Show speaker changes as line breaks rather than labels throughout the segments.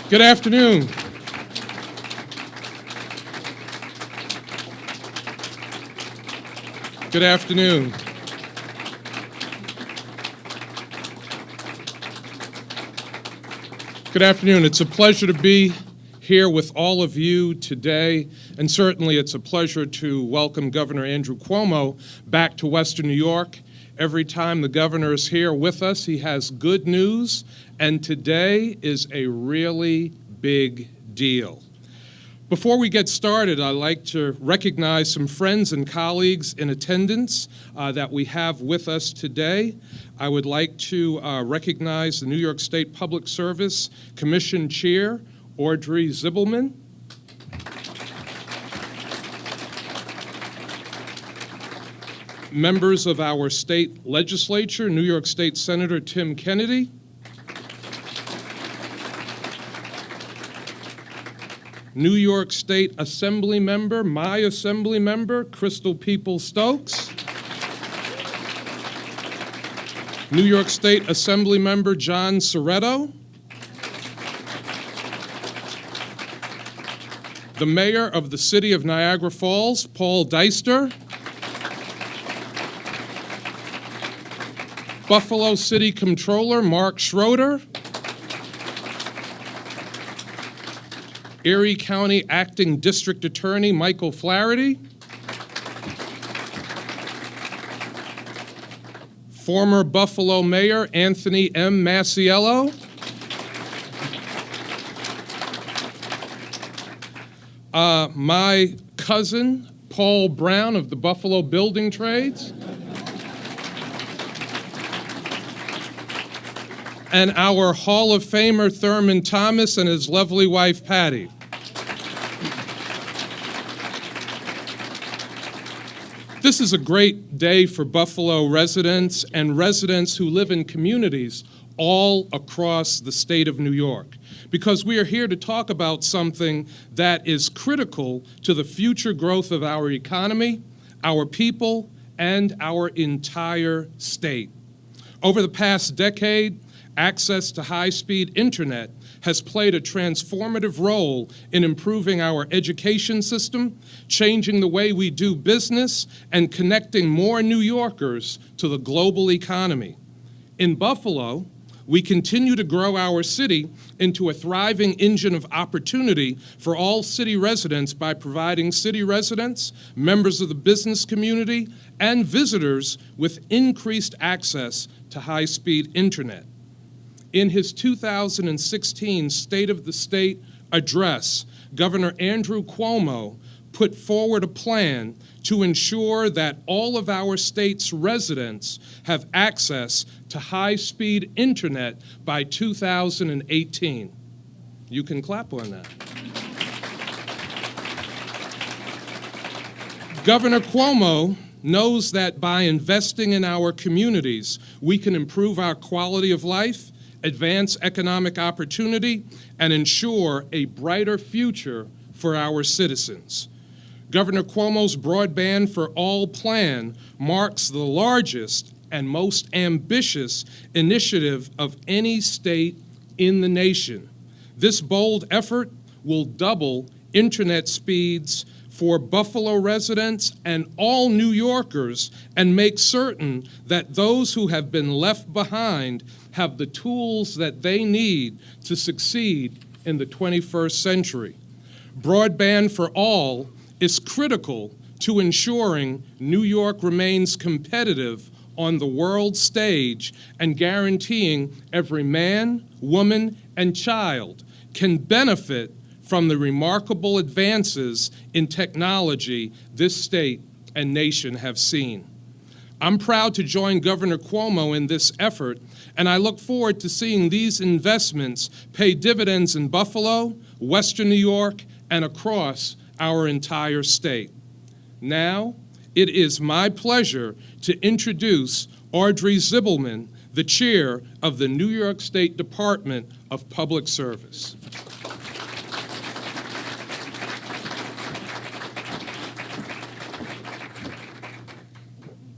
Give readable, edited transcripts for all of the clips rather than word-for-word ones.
Good afternoon. Good afternoon. Good afternoon. It's a pleasure to be here with all of you today, and certainly it's a pleasure to welcome Governor Andrew Cuomo back to Western New York. Every time the governor is here with us, he has good news, and today is a really big deal. Before we get started, I'd like to recognize some friends and colleagues in attendance that we have with us today. I would like to recognize the New York State Public Service Commission Chair, Audrey Zibelman. Members of our state legislature, New York State Senator Tim Kennedy. New York State Assembly Member, my Assembly Member, Crystal Peoples-Stokes. New York State Assembly Member John Soretto. The Mayor of the City of Niagara Falls, Paul Dyster. Buffalo City Comptroller Mark Schroeder. Erie County Acting District Attorney Michael Flaherty. Former Buffalo Mayor Anthony M. Masiello. My cousin Paul Brown of the Buffalo Building Trades. And our Hall of Famer Thurman Thomas and his lovely wife Patty. This is a great day for Buffalo residents and residents who live in communities all across the state of New York, because we are here to talk about something that is critical to the future growth of our economy, our people, and our entire state. Over the past decade, access to high-speed internet has played a transformative role in improving our education system, changing the way we do business, and connecting more New Yorkers to the global economy. In Buffalo, we continue to grow our city into a thriving engine of opportunity for all city residents by providing city residents, members of the business community, and visitors with increased access to high-speed internet. In his 2016 State of the State address, Governor Andrew Cuomo put forward a plan to ensure that all of our state's residents have access to high-speed internet by 2018. You can clap on that. Governor Cuomo knows that by investing in our communities, we can improve our quality of life, advance economic opportunity, and ensure a brighter future for our citizens. Governor Cuomo's Broadband for All plan marks the largest and most ambitious initiative of any state in the nation. This bold effort will double internet speeds for Buffalo residents and all New Yorkers and make certain that those who have been left behind have the tools that they need to succeed in the 21st century. Broadband for All is critical to ensuring New York remains competitive on the world stage and guaranteeing every man, woman, and child can benefit from the remarkable advances in technology this state and nation have seen. I'm proud to join Governor Cuomo in this effort, and I look forward to seeing these investments pay dividends in Buffalo, Western New York, and across our entire state. Now, it is my pleasure to introduce Audrey Zibelman, the chair of the New York State Department of Public Service.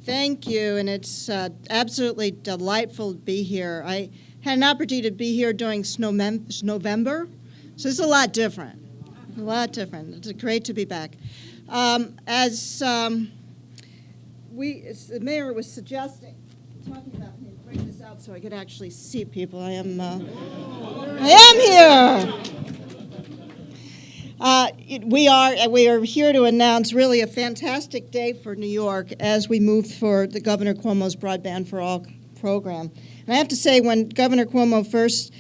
Thank you, and it's absolutely delightful to be here. I had an opportunity to be here during Snowvember, So it's a lot different. A lot different. It's great to be back. As the mayor was suggesting, talking about, let me bring this out so I could actually see people. I am here. We are here to announce really a fantastic day for New York as we move for the Governor Cuomo's Broadband for All program. And I have to say, when Governor Cuomo first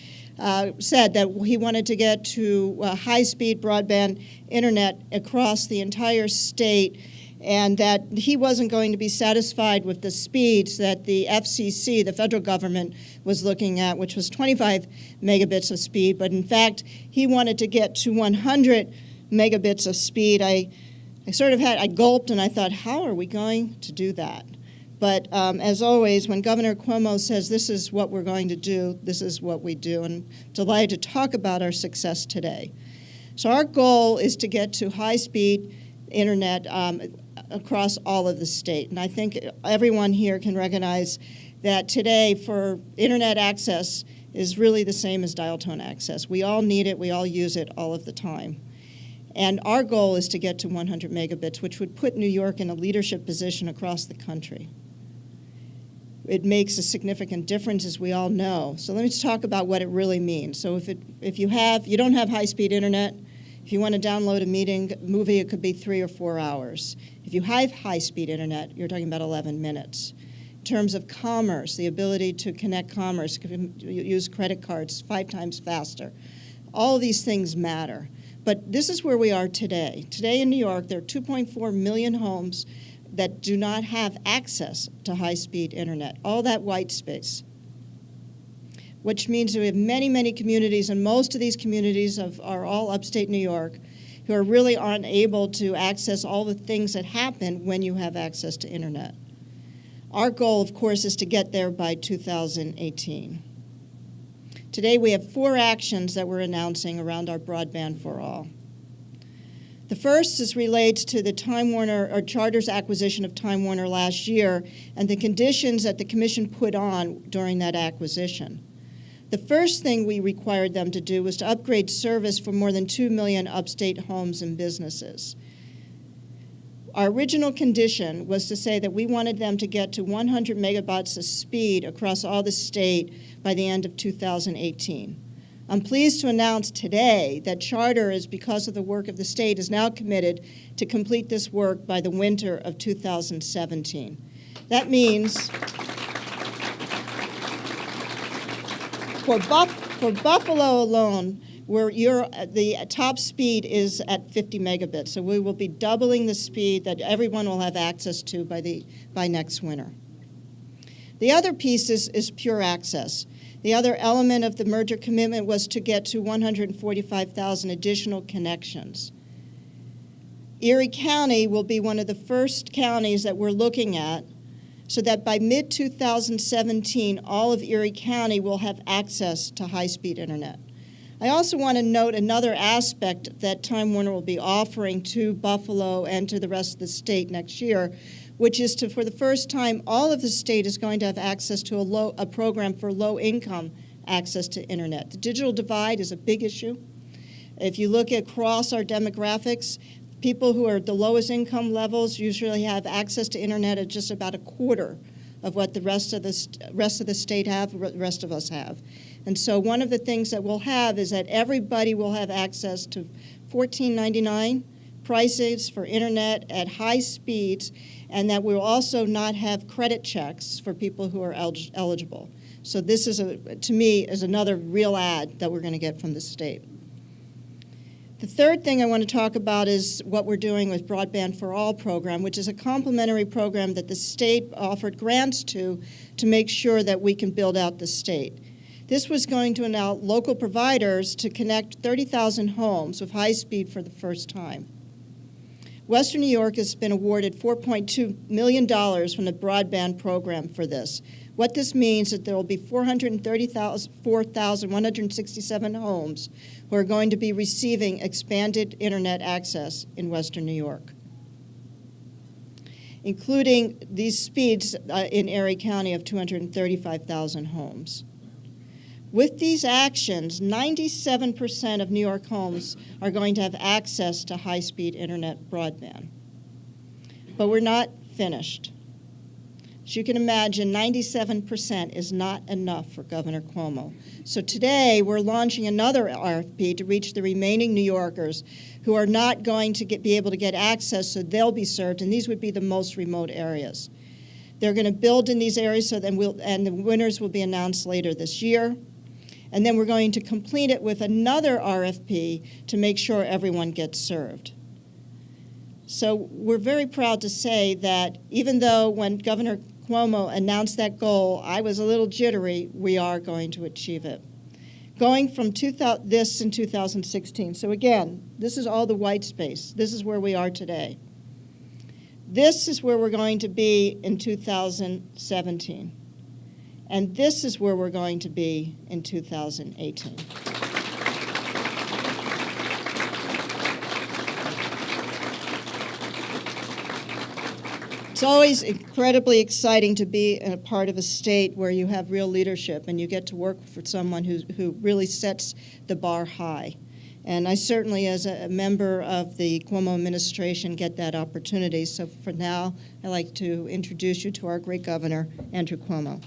said that he wanted to get to high-speed broadband internet across the entire state, and that he wasn't going to be satisfied with the speeds that the FCC, the federal government, was looking at, which was 25 megabits of speed, but in fact, he wanted to get to 100 megabits of speed. I gulped and I thought, how are we going to do that? But as always, when Governor Cuomo says this is what we're going to do, this is what we do, and I'm delighted to talk about our success today. So our goal is to get to high-speed internet across all of the state. And I think everyone here can recognize that today for internet access is really the same as dial tone access. We all need it, we all use it all of the time. And our goal is to get to 100 megabits, which would put New York in a leadership position across the country. It makes a significant difference, as we all know. So let me just talk about what it really means. So if you don't have high-speed internet, if you want to download a movie, it could be 3 or 4 hours. If you have high-speed internet, you're talking about 11 minutes. In terms of commerce, the ability to connect commerce, use credit cards 5 times faster. All of these things matter. But this is where we are today. Today in New York, there are 2.4 million homes that do not have access to high-speed internet, all that white space. Which means we have many, many communities, and most of these communities are all upstate New York, who are really unable to access all the things that happen when you have access to internet. Our goal, of course, is to get there by 2018. Today we have 4 actions that we're announcing around our Broadband for All. The first relates to the Time Warner, or Charter's acquisition of Time Warner last year, and the conditions that the Commission put on during that acquisition. The first thing we required them to do was to upgrade service for more than 2 million upstate homes and businesses. Our original condition was to say that we wanted them to get to 100 megabytes of speed across all the state by the end of 2018. I'm pleased to announce today that Charter, because of the work of the state, is now committed to complete this work by the winter of 2017. That means for Buffalo alone, the top speed is at 50 megabits, so we will be doubling the speed that everyone will have access to by next winter. The other piece is pure access. The other element of the merger commitment was to get to 145,000 additional connections. Erie County will be one of the first counties that we're looking at, so that by mid-2017, all of Erie County will have access to high-speed internet. I also want to note another aspect that Time Warner will be offering to Buffalo and to the rest of the state next year, which is for the first time, all of the state is going to have access to a program for low-income access to internet. The digital divide is a big issue. If you look across our demographics, people who are at the lowest income levels usually have access to internet at just about a quarter of what the rest of the state have, the rest of us have. And so one of the things that we'll have is that everybody will have access to $14.99 prices for internet at high speeds, and that we'll also not have credit checks for people who are eligible. So this is, to me, is another real add that we're going to get from the state. The third thing I want to talk about is what we're doing with Broadband for All program, which is a complementary program that the state offered grants to make sure that we can build out the state. This was going to allow local providers to connect 30,000 homes with high speed for the first time. Western New York has been awarded $4.2 million from the broadband program for this. What this means is that there will be 434,167 homes who are going to be receiving expanded internet access in Western New York, including these speeds in Erie County of 235,000 homes. With these actions, 97% of New York homes are going to have access to high-speed internet broadband. But we're not finished. As you can imagine, 97% is not enough for Governor Cuomo. So today, we're launching another RFP to reach the remaining New Yorkers who are not going to be able to get access, so they'll be served, and these would be the most remote areas. They're going to build in these areas, and the winners will be announced later this year. And then we're going to complete it with another RFP to make sure everyone gets served. So we're very proud to say that even though when Governor Cuomo announced that goal, I was a little jittery, we are going to achieve it. Going from this in 2016. So again, this is all the white space. This is where we are today. This is where we're going to be in 2017. And this is where we're going to be in 2018. It's always incredibly exciting to be a part of a state where you have real leadership and you get to work for someone who really sets the bar high. And I certainly, as a member of the Cuomo administration, get that opportunity. So for now, I'd like to introduce you to our great governor, Andrew Cuomo.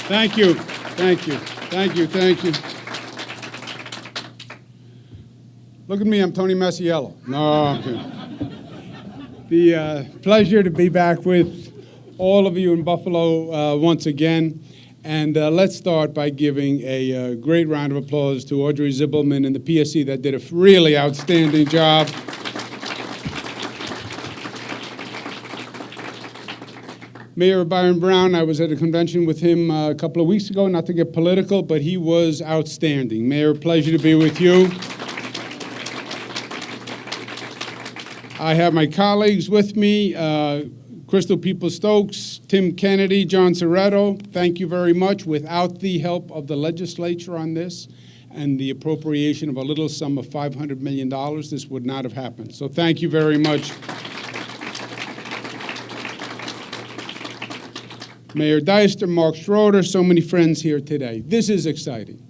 Thank you. Thank you. Thank you. Thank you. Look at me, I'm Tony Masiello. No, I'm kidding. The pleasure to be back with all of you in Buffalo once again. And let's start by giving a great round of applause to Audrey Zibelman and the PSC that did a really outstanding job. Mayor Byron Brown, I was at a convention with him a couple of weeks ago, not to get political, but he was outstanding. Mayor, pleasure to be with you. I have my colleagues with me, Crystal Peoples-Stokes, Tim Kennedy, John Soretto. Thank you very much. Without the help of the legislature on this and the appropriation of a little sum of $500 million, this would not have happened. So thank you very much. Mayor Dyster, Mark Schroeder, so many friends here today. This is exciting.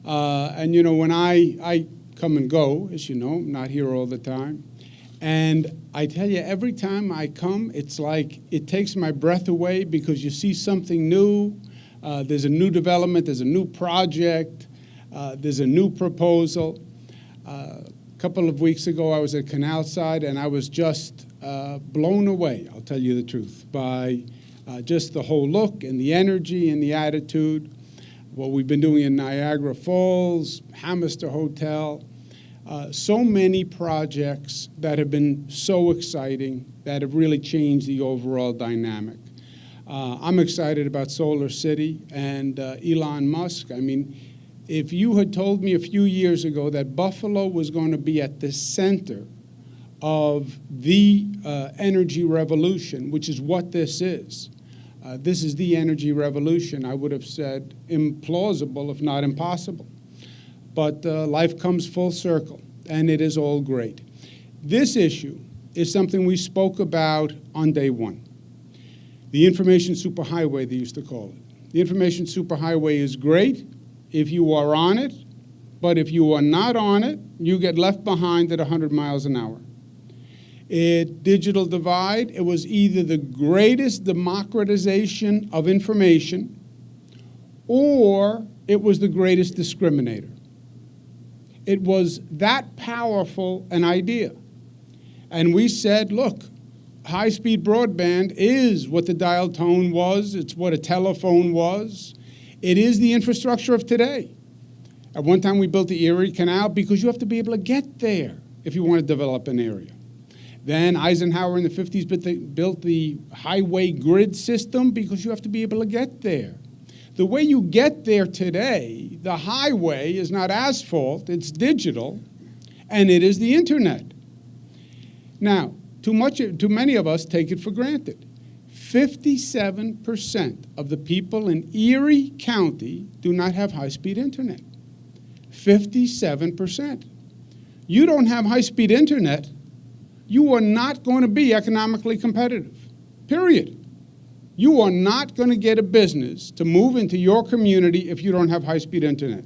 And, you know, when I come and go, as you know, I'm not here all the time. And I tell you, every time I come, it's like it takes my breath away because you see something new. There's a new development. There's a new project. There's a new proposal. A couple of weeks ago, I was at Canal Side, and I was just blown away, I'll tell you the truth, by just the whole look and the energy and the attitude. What we've been doing in Niagara Falls, Hammerster Hotel, so many projects that have been so exciting that have really changed the overall dynamic. I'm excited about Solar City and Elon Musk. I mean, if you had told me a few years ago that Buffalo was going to be at the center of the energy revolution, which is what this is the energy revolution, I would have said implausible, if not impossible. But life comes full circle, and it is all great. This issue is something we spoke about on day one. The information superhighway, they used to call it. The information superhighway is great if you are on it, but if you are not on it, you get left behind at 100 miles an hour. Digital divide, it was either the greatest democratization of information or it was the greatest discriminator. It was that powerful an idea. And we said, look, high-speed broadband is what the dial tone was. It's what a telephone was. It is the infrastructure of today. At one time, we built the Erie Canal because you have to be able to get there if you want to develop an area. Then Eisenhower in the 50s built the highway grid system because you have to be able to get there. The way you get there today, the highway is not asphalt, it's digital, and it is the internet. Now, too many of us take it for granted. 57% of the people in Erie County do not have high-speed internet. 57%. you don't have high-speed internet, you are not going to be economically competitive, period. You are not going to get a business to move into your community if you don't have high-speed internet.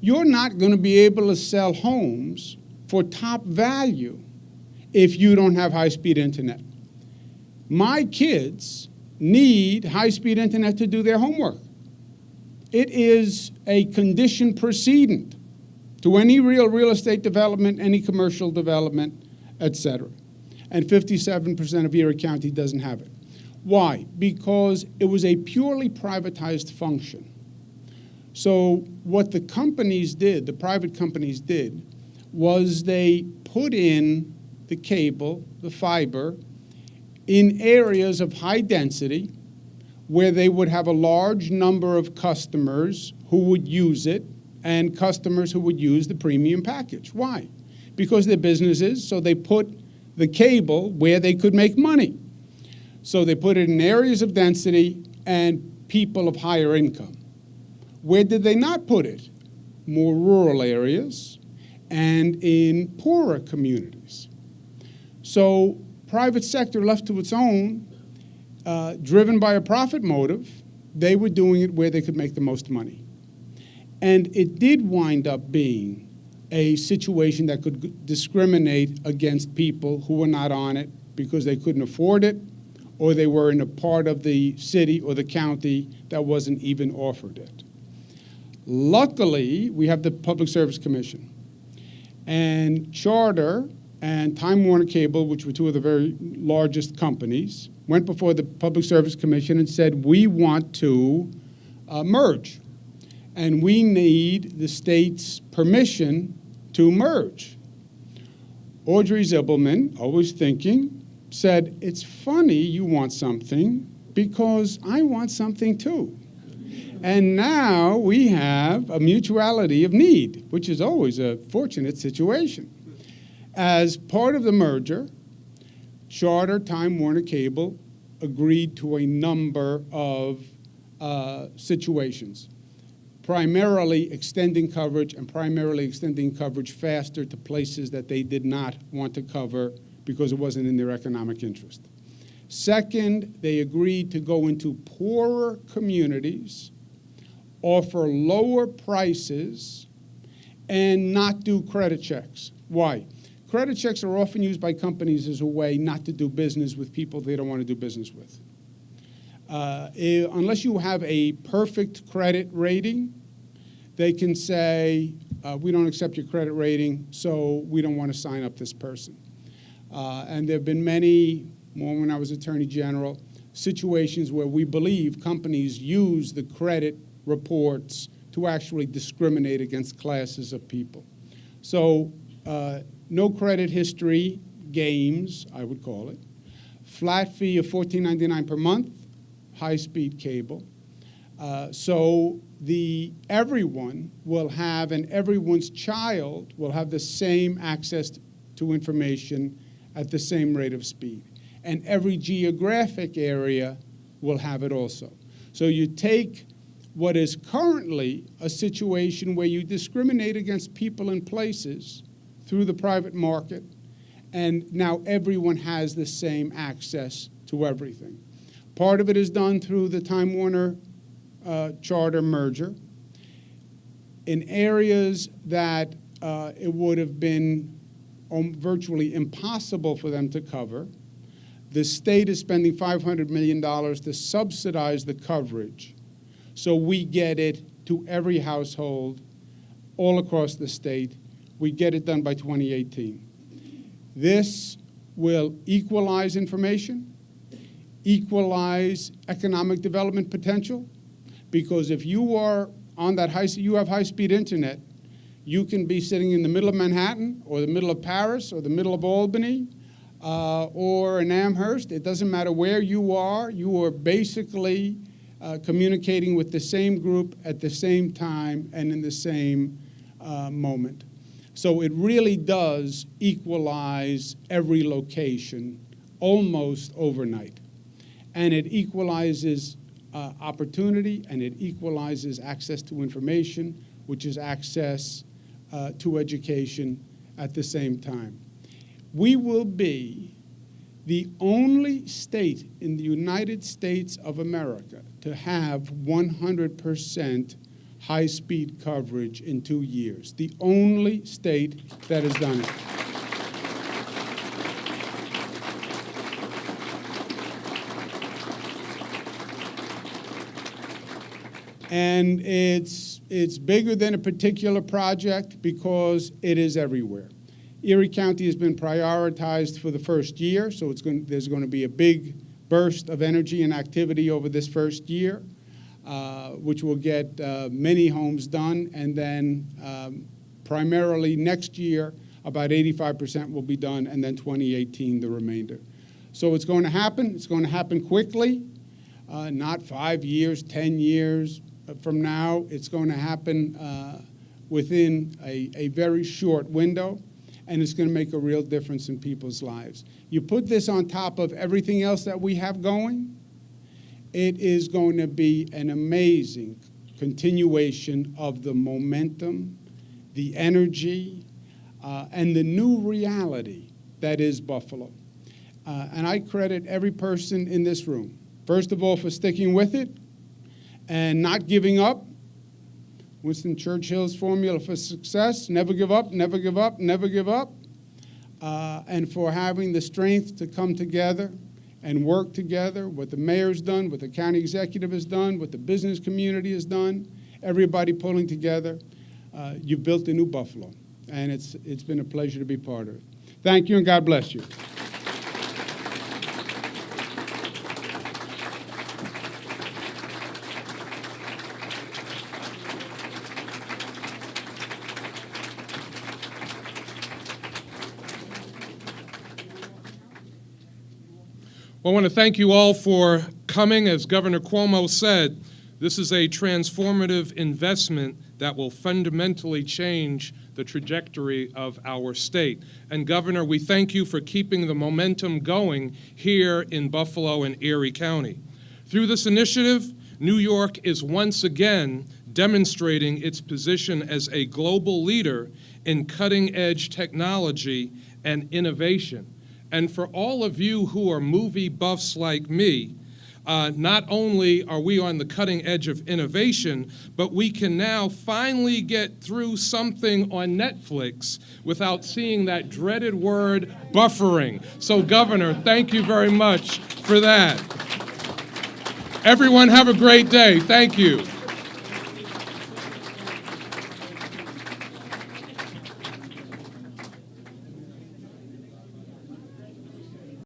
You're not going to be able to sell homes for top value if you don't have high-speed internet. My kids need high-speed internet to do their homework. It is a condition precedent to any real estate development, any commercial development, et cetera. And 57% of Erie County doesn't have it. Why? Because it was a purely privatized function. So what the companies did, the private companies did, was they put in the cable, the fiber, in areas of high density where they would have a large number of customers who would use it and customers who would use the premium package. Why? Because they're businesses, so they put the cable where they could make money. So they put it in areas of density and people of higher income. Where did they not put it? More rural areas and in poorer communities. So private sector left to its own, driven by a profit motive, they were doing it where they could make the most money. And it did wind up being a situation that could discriminate against people who were not on it because they couldn't afford it, or they were in a part of the city or the county that wasn't even offered it. Luckily, we have the Public Service Commission. And Charter and Time Warner Cable, which were two of the very largest companies, went before the Public Service Commission and said, we want to merge. And we need the state's permission to merge. Audrey Zibelman, always thinking, said, it's funny you want something because I want something too. And now we have a mutuality of need, which is always a fortunate situation. As part of the merger, Charter, Time Warner Cable agreed to a number of situations, primarily extending coverage and primarily extending coverage faster to places that they did not want to cover because it wasn't in their economic interest. Second, they agreed to go into poorer communities, offer lower prices, and not do credit checks. Why? Credit checks are often used by companies as a way not to do business with people they don't want to do business with. Unless you have a perfect credit rating, they can say, we don't accept your credit rating, so we don't want to sign up this person. And there have been many, more when I was Attorney General, situations where we believe companies use the credit reports to actually discriminate against classes of people. So no credit history games, I would call it. Flat fee of $14.99 per month, high-speed cable. So everyone will have, and everyone's child will have the same access to information at the same rate of speed. And every geographic area will have it also. So you take what is currently a situation where you discriminate against people and places through the private market, and now everyone has the same access to everything. Part of it is done through the Time Warner Charter merger. In areas that it would have been virtually impossible for them to cover, the state is spending $500 million to subsidize the coverage. So we get it to every household all across the state. We get it done by 2018. This will equalize information, equalize economic development potential, because if you are on that you have high-speed internet, you can be sitting in the middle of Manhattan or the middle of Paris or the middle of Albany or in Amherst. It doesn't matter where you are basically communicating with the same group at the same time and in the same moment. So it really does equalize every location almost overnight. And it equalizes opportunity, and it equalizes access to information, which is access to education at the same time. We will be the only state in the United States of America to have 100% high-speed coverage in 2 years. The only state that has done it. And it's bigger than a particular project because it is everywhere. Erie County has been prioritized for the first year, so there's going to be a big burst of energy and activity over this first year, which will get many homes done, and then primarily next year, about 85% will be done, and then 2018, the remainder. So it's going to happen. It's going to happen quickly, not 5 years, 10 years from now. It's going to happen within a very short window, and it's going to make a real difference in people's lives. You put this on top of everything else that we have going, it is going to be an amazing continuation of the momentum, the energy, and the new reality that is Buffalo. And I credit every person in this room, first of all, for sticking with it and not giving up. Winston Churchill's formula for success: never give up, never give up, never give up. And for having the strength to come together and work together, what the mayor's done, what the county executive has done, what the business community has done, everybody pulling together. You've built a new Buffalo, and it's been a pleasure to be part of it. Thank you, and God bless you.
Well, I want to thank you all for coming. As Governor Cuomo said, this is a transformative investment that will fundamentally change the trajectory of our state. And Governor, we thank you for keeping the momentum going here in Buffalo and Erie County. Through this initiative, New York is once again demonstrating its position as a global leader in cutting-edge technology and innovation. And for all of you who are movie buffs like me, not only are we on the cutting edge of innovation, but we can now finally get through something on Netflix without seeing that dreaded word buffering. So, Governor, thank you very much for that. Everyone have a great day. Thank you.